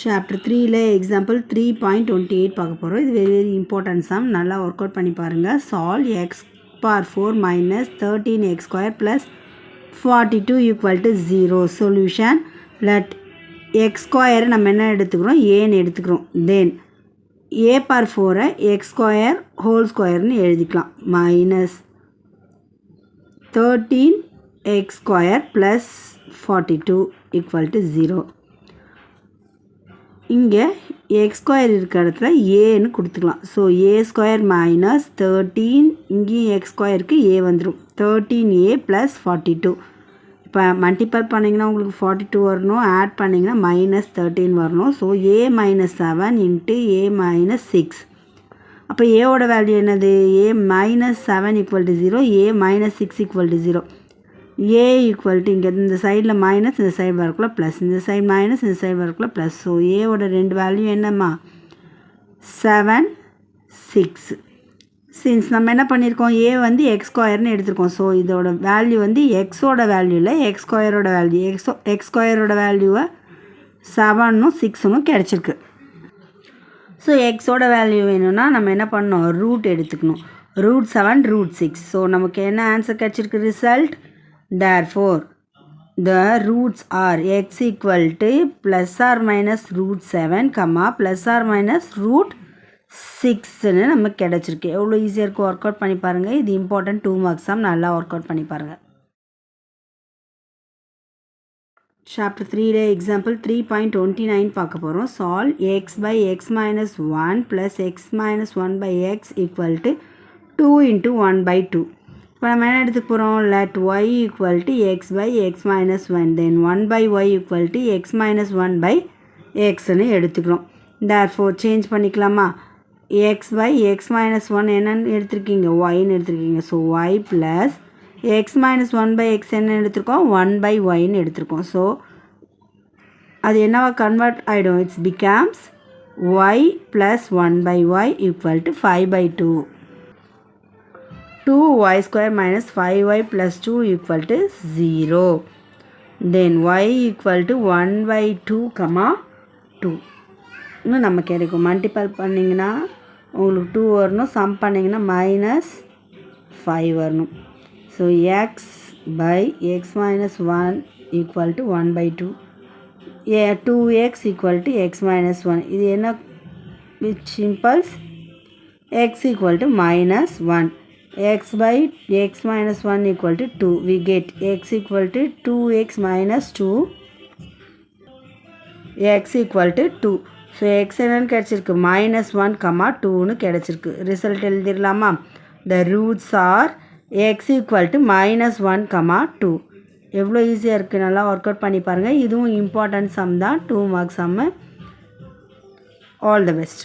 Chapter 3 example 3.28 பார்க்க போகிறோம். இது வெரி இம்பார்ட்டன்ட் சம். நல்லா ஒர்க் அவுட் பண்ணி பாருங்கள். Solve x power 4 minus 13x square plus 42 equal to 0. Solution let x ஸ்கொயரை நம்ம என்ன எடுத்துக்கிறோம், ஏன்னு எடுத்துக்கிறோம். Then a power 4 x square whole ஸ்கொயர்னு எழுதிக்கலாம். Minus 13x square plus 42 equal to 0. இங்கே எக்ஸ் ஸ்கொயர் இருக்கிற இடத்துல ஏன்னு கொடுத்துக்கலாம். ஸோ ஏ ஸ்கொயர் மைனஸ் 13, இங்கேயும் எக்ஸ் ஸ்கொயருக்கு ஏ வந்துடும். 13a plus 42. இப்போ மல்டிபிள் பண்ணிங்கன்னா உங்களுக்கு 42 வரணும். ஆட் பண்ணிங்கன்னா மைனஸ் 13 வரணும். So a minus 7 into a minus 6. அப்போ ஏவோட வேல்யூ என்னது? A minus 7 equal to 0, a minus 6 equal to 0. A equal to இங்கே இந்த சைடில் மைனஸ், இந்த சைடு வரக்குள்ள ப்ளஸ், இந்த சைடு மைனஸ், இந்த சைடு வரக்குள்ள ப்ளஸ். ஸோ ஏவோட ரெண்டு வேல்யூ என்னம்மா? 7, 6. சின்ஸ் நம்ம என்ன பண்ணியிருக்கோம், ஏ வந்து எக்ஸ் ஸ்கொயர்னு எடுத்திருக்கோம். ஸோ இதோட வேல்யூ வந்து எக்ஸோட வேல்யூ இல்லை, எக்ஸ் ஸ்கொயரோட வேல்யூ. எக்ஸ் ஸ்கொயரோட வேல்யூவை 7னும் 6னும் கிடச்சிருக்கு. ஸோ எக்ஸோட வேல்யூ வேணும்னா நம்ம என்ன பண்ணணும், ரூட் எடுத்துக்கணும். Root 7 root 6. ஸோ நமக்கு என்ன ஆன்சர் கிடச்சிருக்கு? Result therefore the roots are x equal to plus or minus root 7 comma plus or minus root 6ன்னு நமக்கு கிடச்சிருக்கு. எவ்வளோ ஈஸியாக இருக்கும், ஒர்க் அவுட் பண்ணி பாருங்கள். இது இம்பார்ட்டன்ட் 2 மார்க்ஸ் தான். நல்லா ஒர்க் அவுட் பண்ணி பாருங்கள். சாப்டர் 3 எக்ஸாம்பிள் 3.29 பார்க்க போகிறோம். Solve x by x minus 1 plus x minus 1 by x equal to 2 into 1 by 2. இப்போ நம்ம என்ன எடுத்துக்க போகிறோம், let y equal to x by x minus 1, then 1 by y equal to x minus 1 by எக்ஸ்ன்னு எடுத்துக்கிறோம். Therefore change பண்ணிக்கலாமா? X by x minus 1 என்னன்னு எடுத்துருக்கீங்க, ஒய்ன்னு எடுத்துருக்கீங்க. So y plus x minus 1 by x என்ன எடுத்திருக்கோம், 1 பை ஒய்ன்னு எடுத்திருக்கோம். ஸோ அது என்னவா கன்வெர்ட் ஆகிடும், it's becomes y plus 1 by y equal to 5 by 2. 2y square minus 5y plus 2 equal to 0. Then y equal to 1 by 2 comma 2. இன்னும் நம்ம கிடைக்கும். Multiple பண்ணிங்கன்னா உங்களுக்கு 2 வரணும். சம் பண்ணிங்கன்னா மைனஸ் 5 வரணும். So x by x minus 1 equal to 1 by 2. 2x equal to x minus 1. இது என்ன which impulse? X equal to minus 1. x by x minus 1 equal to 2. We get x equal to 2x minus 2, x equal to 2. So x என்னன்னு கிடச்சிருக்கு, minus 1 comma 2னு கிடச்சிருக்கு. Result எழுதிடலாமா? The roots are x equal to minus 1 comma 2. எவ்வளோ ஈஸியாக இருக்குது, நல்லா work out பண்ணி பாருங்கள். இதுவும் இம்பார்ட்டன்ட் சம் தான், 2 marks sum. All the best.